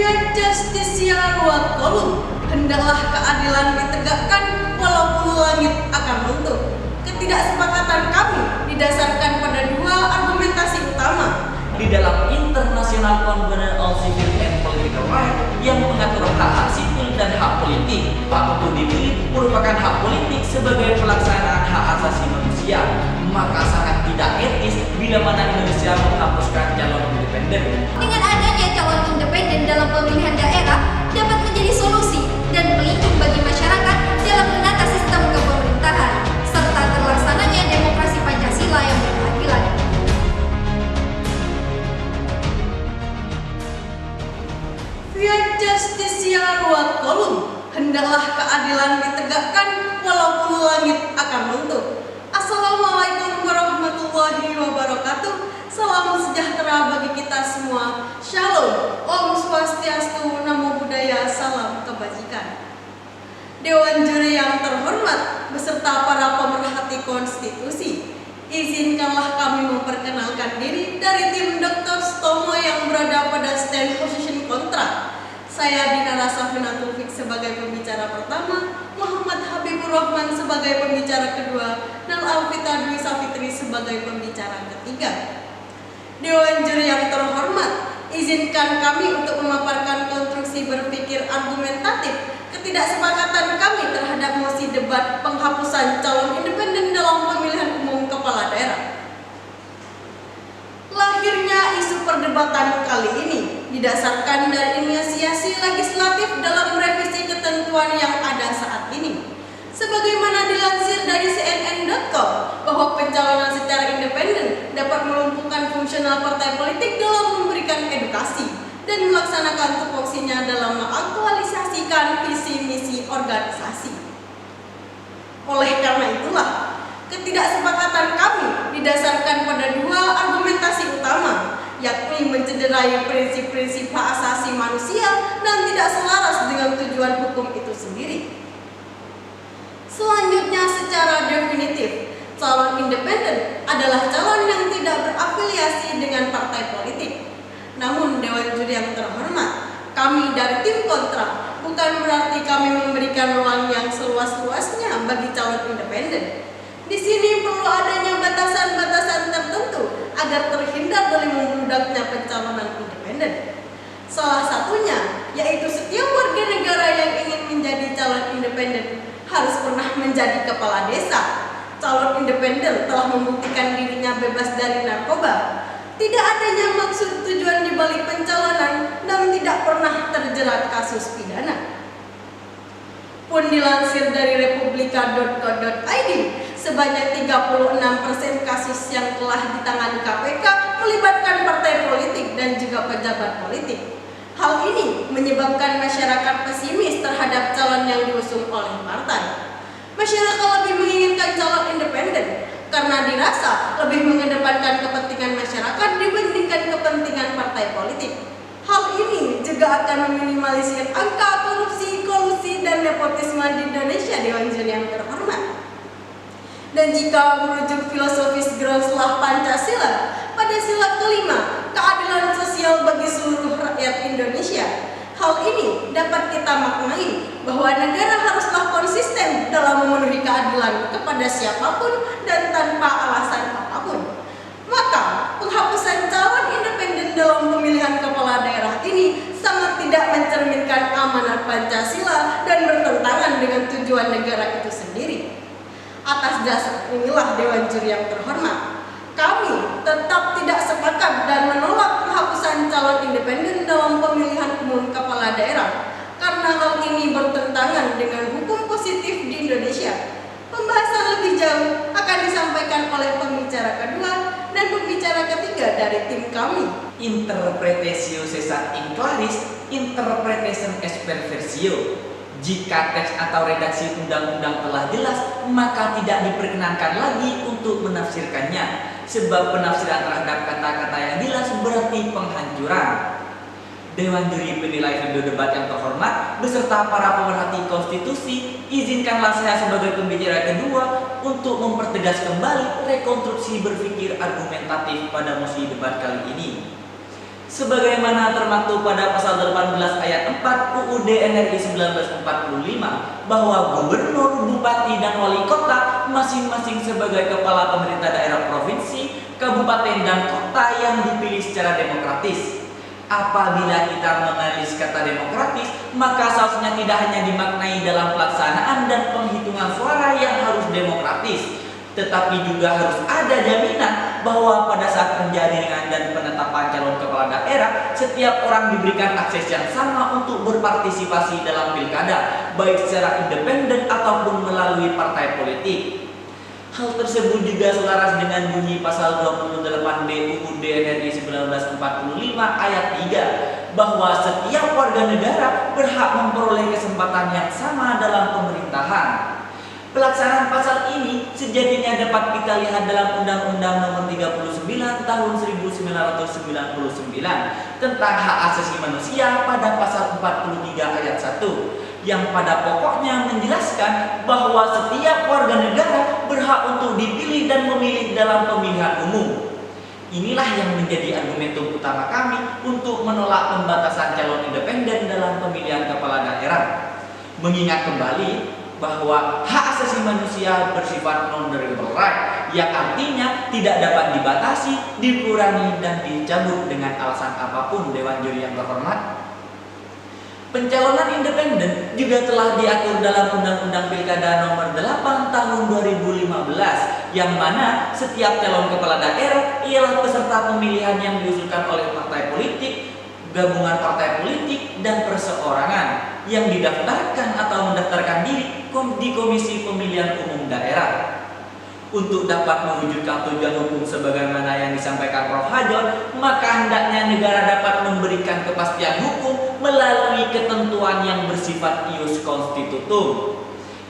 Fiat justisia wa qawlun, hendaklah keadilan ditegakkan walaupun langit akan runtuh. Ketidaksepakatan kami didasarkan pada dua argumentasi utama. Di dalam International Convention on Civil and Political Rights yang mengatur hak-hak sipil dan hak politik, hak untuk dipilih merupakan hak politik sebagai pelaksanaan hak asasi manusia. Maka sangat tidak etis bila mana Indonesia menghapuskan calon independen. Dengan adanya calon independen dalam pemilihan daerah dapat menjadi solusi dan pelindung bagi masyarakat dalam menata sistem kepemerintahan serta terlaksananya demokrasi Pancasila yang berkeadilan. Fiat justisia wa qawlun, hendaklah keadilan ditegakkan walaupun langit akan runtuh. Assalamualaikum warahmatullahi wabarakatuh. Salam sejahtera bagi kita semua. Shalom, Om Swastiastu, Namo Buddhaya, salam kebajikan. Dewan Juri yang terhormat beserta para pemerhati konstitusi, izinkanlah kami memperkenalkan diri dari tim Dr. Stomo yang berada pada stand position kontra. Saya Dina Rasafina Taufik sebagai pembicara pertama, Muhammad Habibur Rahman sebagai pembicara kedua, dan Alvita Dwi Safitri sebagai pembicara ketiga. Dewan Juri yang terhormat, izinkan kami untuk memaparkan konstruksi berpikir argumentatif ketidaksepakatan kami terhadap mosi debat penghapusan calon independen dalam pemilihan umum kepala daerah. Lahirnya isu perdebatan kali ini didasarkan dari inisiasi legislatif dalam revisi ketentuan yang ada saat ini. Sebagaimana dilansir dari CNN.com bahwa pencalonan secara independen dapat melumpuhkan fungsional partai politik dalam memberikan edukasi dan melaksanakan tupoksinya dalam mengaktualisasikan visi misi organisasi. Oleh karena itulah, ketidaksepakatan kami didasarkan pada dua argumentasi utama, yakni mencederai prinsip-prinsip hak asasi manusia dan tidak selaras dengan tujuan hukum itu sendiri. Selanjutnya, secara definitif, calon independen adalah calon yang tidak berafiliasi dengan partai politik. Namun, Dewan Juri yang terhormat, kami dari tim kontra bukan berarti kami memberikan ruang yang seluas-luasnya bagi calon independen. Di sini perlu adanya batasan-batasan tertentu agar terhindar dari membludaknya pencalonan independen. Salah satunya yaitu setiap warga negara yang ingin menjadi calon independen harus pernah menjadi kepala desa. Calon independen telah membuktikan dirinya bebas dari narkoba. Tidak adanya maksud tujuan di balik pencalonan dan tidak pernah terjerat kasus pidana. Pun dilansir dari republika.co.id, sebanyak 36% kasus yang telah ditangani KPK melibatkan partai politik dan juga pejabat politik. Hal ini menyebabkan masyarakat pesimis terhadap calon yang diusung oleh partai. Masyarakat lebih menginginkan calon independen karena dirasa lebih mengedepankan kepentingan masyarakat dibandingkan kepentingan partai politik. Hal ini juga akan meminimalisir angka korupsi, kolusi, dan nepotisme di Indonesia, Dewan Juri yang terhormat. Dan jika merujuk filosofis Groundslaw Pancasila pada sila kelima, keadilan sosial bagi seluruh rakyat Indonesia, hal ini dapat kita maknai bahwa negara haruslah konsisten dalam memenuhi keadilan kepada siapapun dan tanpa alasan apapun. Maka, penghapusan calon independen dalam pemilihan kepala daerah ini sangat tidak mencerminkan amanat Pancasila dan bertentangan dengan tujuan negara itu sendiri. Atas dasar inilah, Dewan Juri yang terhormat, kami tetap tidak sepakat dan menolak penghapusan calon independen dalam pemilihan umum kepala daerah karena hal ini bertentangan dengan hukum positif di Indonesia. Pembahasan lebih jauh akan disampaikan oleh pembicara kedua dan pembicara ketiga dari tim kami. Interpretatio sesat in claris, interpretation est perversio. Jika teks atau redaksi undang-undang telah jelas, maka tidak diperkenankan lagi untuk menafsirkannya, sebab penafsiran terhadap kata-kata yang jelas berarti penghancuran. Dewan Juri penilai video debat yang terhormat beserta para pemerhati konstitusi, izinkanlah saya sebagai pembicara kedua untuk mempertegas kembali rekonstruksi berpikir argumentatif pada mosi debat kali ini. Sebagaimana termaktub pada pasal 18 ayat 4 UUD NRI 1945 bahwa gubernur, bupati, dan wali kota masing-masing sebagai kepala pemerintah daerah provinsi, kabupaten, dan kota yang dipilih secara demokratis. Apabila kita menganalisis kata demokratis, maka seharusnya tidak hanya dimaknai dalam pelaksanaan dan penghitungan suara yang harus demokratis, tetapi juga harus ada jaminan bahwa pada saat penjaringan dan penetapan calon kepala daerah, setiap orang diberikan akses yang sama untuk berpartisipasi dalam pilkada, baik secara independen ataupun melalui partai politik. Hal tersebut juga selaras dengan bunyi pasal 28B UUD NRI 1945 ayat 3 bahwa setiap warga negara berhak memperoleh kesempatan yang sama dalam pemerintahan. Pelaksanaan pasal ini sejatinya dapat kita lihat dalam Undang-Undang Nomor 39 Tahun 1999 tentang hak asasi manusia pada pasal 43 ayat 1 yang pada pokoknya menjelaskan bahwa setiap warga negara berhak untuk dipilih dan memilih dalam pemilihan umum. Inilah yang menjadi argumentum utama kami untuk menolak pembatasan calon independen dalam pemilihan kepala daerah. Mengingat kembali bahwa hak asasi manusia bersifat non-derogable right, yang artinya tidak dapat dibatasi, dikurangi, dan dicabut dengan alasan apapun. Dewan Juri yang terhormat, pencalonan independen juga telah diatur dalam Undang-Undang Pilkada Nomor 8 Tahun 2015, yang mana setiap calon kepala daerah ialah peserta pemilihan yang diusulkan oleh partai politik, gabungan partai politik, dan perseorangan yang didaftarkan atau mendaftarkan diri di Komisi Pemilihan Umum Daerah. Untuk dapat mewujudkan tujuan hukum sebagaimana yang disampaikan Prof. Hajon, maka hendaknya negara dapat memberikan kepastian hukum melalui ketentuan yang bersifat ius constitutum.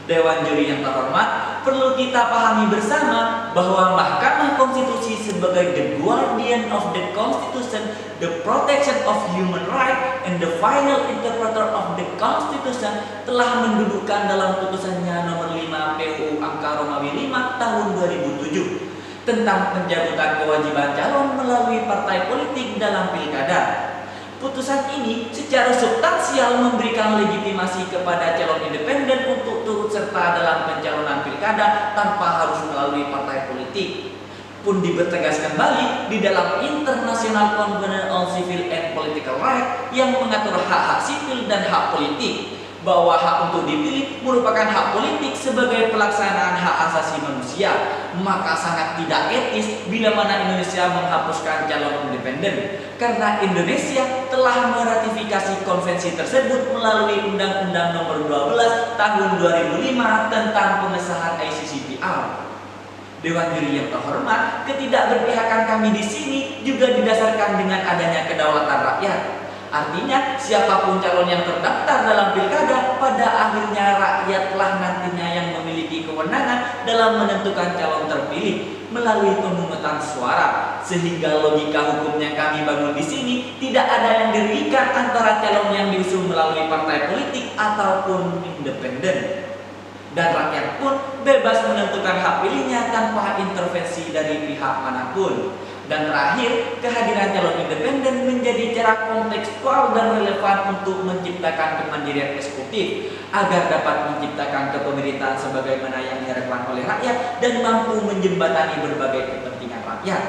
Dewan Juri yang terhormat, perlu kita pahami bersama bahwa Mahkamah Konstitusi sebagai the guardian of the Constitution, the protection of human right, and the final interpreter of the Constitution telah mendudukkan dalam putusannya nomor 5 PUU Angka Romawi 5 tahun 2007 tentang pencabutan kewajiban calon melalui partai politik dalam pilkada. Putusan ini secara substansial memberikan legitimasi kepada calon independen untuk turut serta dalam pencalonan pilkada tanpa harus melalui partai politik. Pun dipertegas kembali di dalam International Covenant on Civil and Political Rights yang mengatur hak-hak sipil dan hak politik, bahwa hak untuk dipilih merupakan hak politik sebagai pelaksanaan hak asasi manusia. Maka sangat tidak etis bila mana Indonesia menghapuskan calon independen, karena Indonesia telah meratifikasi konvensi tersebut melalui Undang-Undang Nomor 12 Tahun 2005 tentang pengesahan ICCPR. Dewan Juri yang terhormat, ketidakberpihakan kami di sini juga didasarkan dengan adanya kedaulatan rakyat. Artinya, siapapun calon yang terdaftar dalam pilkada, pada akhirnya rakyatlah nantinya yang memiliki kewenangan dalam menentukan calon terpilih melalui pemungutan suara. Sehingga logika hukumnya kami bangun di sini tidak ada yang dirugikan antara calon yang diusung melalui partai politik ataupun independen. Dan rakyat pun bebas menentukan hak pilihnya tanpa intervensi dari pihak manapun. Dan terakhir, kehadiran calon independen menjadi cara kontekstual dan relevan untuk menciptakan kemandirian eksekutif agar dapat menciptakan kepemerintahan sebagaimana yang diharapkan oleh rakyat dan mampu menjembatani berbagai kepentingan rakyat.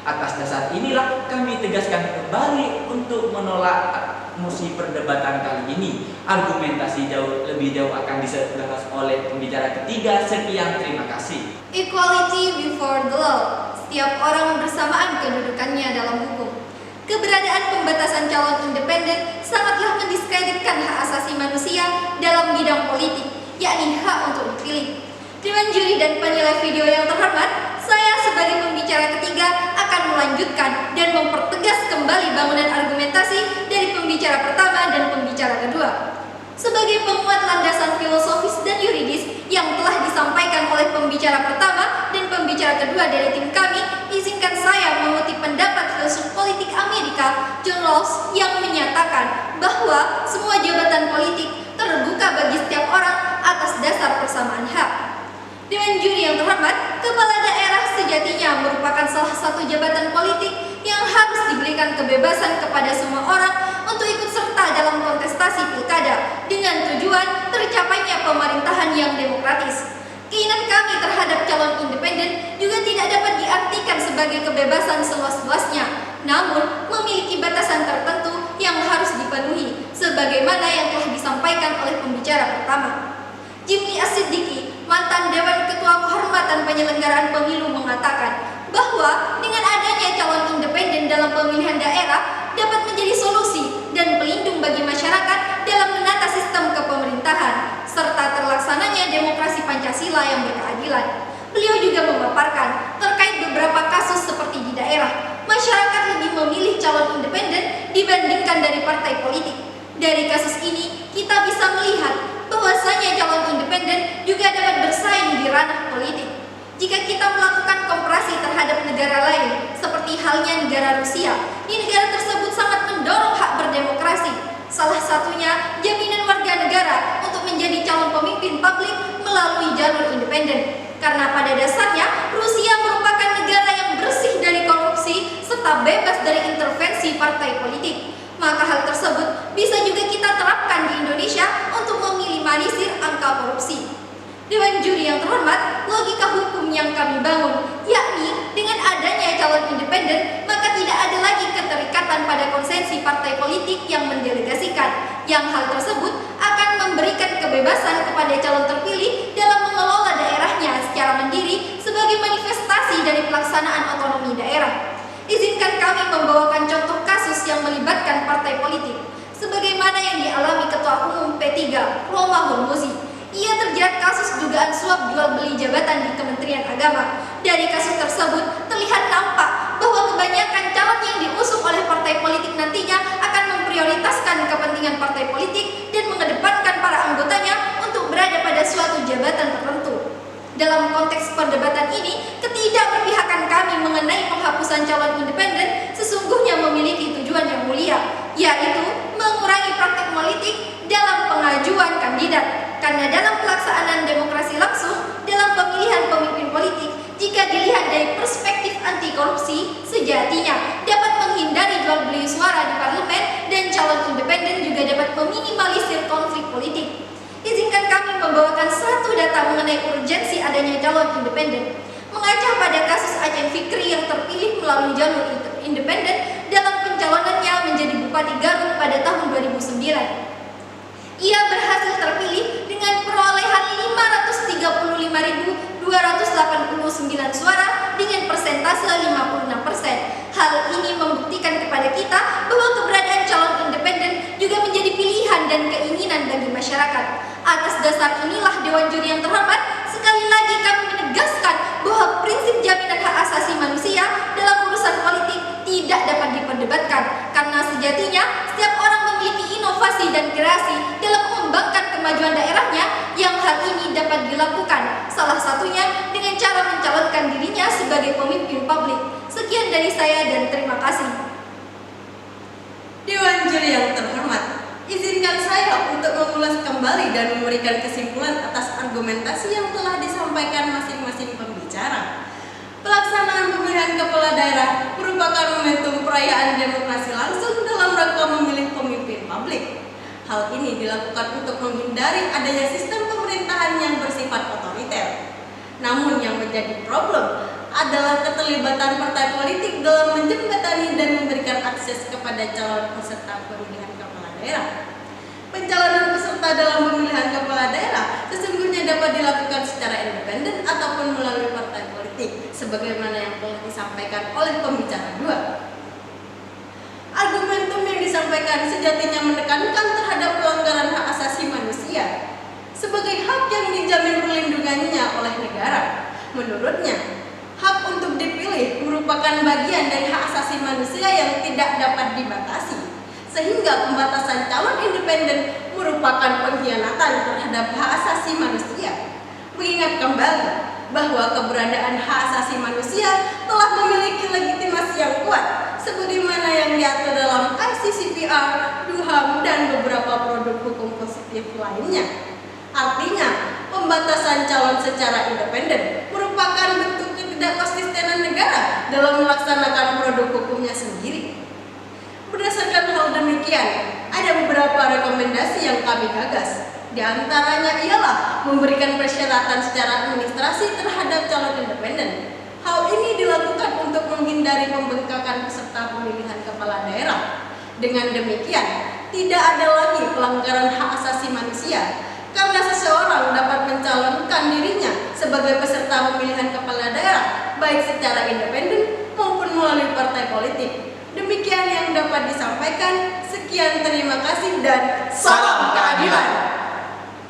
Atas dasar inilah kami tegaskan kembali untuk menolak mosi perdebatan kali ini. Argumentasi lebih jauh akan dibahas oleh pembicara ketiga. Sekian, terima kasih. Equality before the law. Setiap orang bersamaan kedudukannya dalam hukum. Keberadaan pembatasan calon independen sangatlah mendiskreditkan hak asasi manusia dalam bidang politik, yakni hak untuk dipilih. Dewan Juri dan penilai video yang terhormat, saya sebagai pembicara ketiga akan melanjutkan dan mempertegas kembali bangunan argumentasi dari pembicara pertama dan pembicara kedua. Sebagai penguat landasan filosofis dan yuridis yang telah disampaikan oleh pembicara pertama dan pembicara kedua dari tim kami, izinkan saya mengutip pendapat filsuf politik Amerika John Rawls yang menyatakan bahwa semua jabatan politik terbuka bagi setiap orang atas dasar persamaan hak. Dewan Juri yang terhormat, kepala daerah sejatinya merupakan salah satu jabatan politik yang harus diberikan kebebasan kepada semua orang untuk ikut serta dalam kontestasi pilkada dengan tujuan tercapainya pemerintahan yang demokratis. Keinginan kami terhadap calon independen juga tidak dapat diartikan sebagai kebebasan seluas-luasnya, namun memiliki batasan tertentu yang harus dipenuhi, sebagaimana yang telah disampaikan oleh pembicara pertama. Jimmy As-Siddiqui, mantan Dewan Ketua Kehormatan Penyelenggaraan Pemilu, mengatakan bahwa dengan adanya calon independen dalam pemilihan daerah dapat menjadi solusi dan pelindung bagi masyarakat dalam menata sistem kepemerintahan serta terlaksananya demokrasi Pancasila yang berkeadilan. Beliau juga memaparkan terkait beberapa kasus seperti di daerah, masyarakat lebih memilih calon independen dibandingkan dari partai politik. Dari kasus ini, kita bisa melihat bahwasanya calon independen juga dapat bersaing di ranah politik. Jika kita melakukan komparasi terhadap negara lain, seperti halnya negara Rusia, di negara tersebut sangat mendorong hak berdemokrasi. Salah satunya jaminan warga negara untuk menjadi calon pemimpin publik melalui jalur independen. Karena pada dasarnya Rusia merupakan negara yang bersih dari korupsi serta bebas dari intervensi partai politik. Maka hal tersebut bisa juga kita terapkan di Indonesia untuk meminimalisir angka korupsi. Dewan juri yang terhormat, logika hukum yang kami bangun, yakni dengan adanya calon independen, maka tidak ada lagi keterikatan pada konsensi partai politik yang mendelegasikan, yang hal tersebut akan memberikan kebebasan kepada calon terpilih dalam mengelola daerahnya secara mandiri sebagai manifestasi dari pelaksanaan otonomi daerah. Izinkan kami membawakan contoh kasus yang melibatkan partai politik, sebagaimana yang dialami Ketua Umum P3, Roma Hurmuzi. Ia terjerat kasus dugaan suap jual beli jabatan di Kementerian Agama. Dari kasus tersebut terlihat nampak bahwa kebanyakan calon yang diusung oleh partai politik nantinya akan memprioritaskan kepentingan partai politik dan mengedepankan para anggotanya untuk berada pada suatu jabatan tertentu. Dalam konteks perdebatan ini, ketidakberpihakan kami mengenai penghapusan calon independen sesungguhnya memiliki tujuan yang mulia, yaitu mengurangi praktik politik dalam pengajuan kandidat. Karena dalam pelaksanaan demokrasi langsung dalam pemilihan pemimpin politik, jika dilihat dari perspektif anti korupsi, sejatinya dapat menghindari jual beli suara di parlemen dan calon independen juga dapat meminimalisir konflik politik. Izinkan kami membawakan satu data mengenai urgensi adanya calon independen. Mengacu pada kasus Aceh Fikri yang terpilih melalui jalur independen dalam pencalonannya menjadi Bupati Garut pada tahun 2009. Ia berhasil terpilih dengan perolehan 535.289 suara dengan persentase 56%. Hal ini membuktikan kepada kita bahwa keberadaan calon independen juga menjadi pilihan dan keinginan bagi masyarakat. Atas dasar inilah Dewan Juri yang terhormat, sekali lagi kami menegaskan bahwa prinsip jaminan hak asasi manusia dalam urusan politik tidak dapat diperdebatkan, karena sejatinya setiap orang memiliki inovasi dan kreasi dalam mengembangkan kemajuan daerahnya yang hal ini dapat dilakukan, salah satunya dengan cara mencalonkan dirinya sebagai pemimpin publik. Sekian dari saya dan terima kasih. Dewan juri yang terhormat, izinkan saya untuk mengulas kembali dan memberikan kesimpulan atas argumentasi yang telah disampaikan masing-masing pembicara. Pelaksanaan pemilihan kepala daerah merupakan momentum perayaan demokrasi langsung dalam rangka memilih pemimpin publik. Hal ini dilakukan untuk menghindari adanya sistem pemerintahan yang bersifat otoriter. Namun yang menjadi problem adalah keterlibatan partai politik dalam menjembatani dan memberikan akses kepada calon peserta pemilihan kepala daerah. Pencalonan peserta dalam pemilihan kepala daerah sesungguhnya dapat dilakukan secara independen ataupun melalui partai politik, sebagaimana yang telah disampaikan oleh pembicara 2. Argumentum yang disampaikan sejatinya menekankan terhadap pelanggaran hak asasi manusia sebagai hak yang dijamin perlindungannya oleh negara. Menurutnya, hak untuk dipilih merupakan bagian dari hak asasi manusia yang tidak dapat dibatasi, sehingga pembatasan calon independen merupakan pengkhianatan terhadap hak asasi manusia. Mengingat kembali bahwa keberadaan hak asasi manusia telah memiliki legitimasi yang kuat, sebagaimana yang diatur dalam ICCPR, DUHAM, dan beberapa produk hukum positif lainnya. Artinya, pembatasan calon secara independen merupakan bentuk ketidakkonsistenan demikian, ada beberapa rekomendasi yang kami gagas. Di antaranya ialah memberikan persyaratan secara administrasi terhadap calon independen. Hal ini dilakukan untuk menghindari pembengkakan peserta pemilihan kepala daerah. Dengan demikian, tidak ada lagi pelanggaran hak asasi manusia karena seseorang dapat mencalonkan dirinya sebagai peserta pemilihan kepala daerah baik secara independen maupun melalui partai politik. Demikian yang dapat disampaikan. Sekian, terima kasih dan Salam keadilan.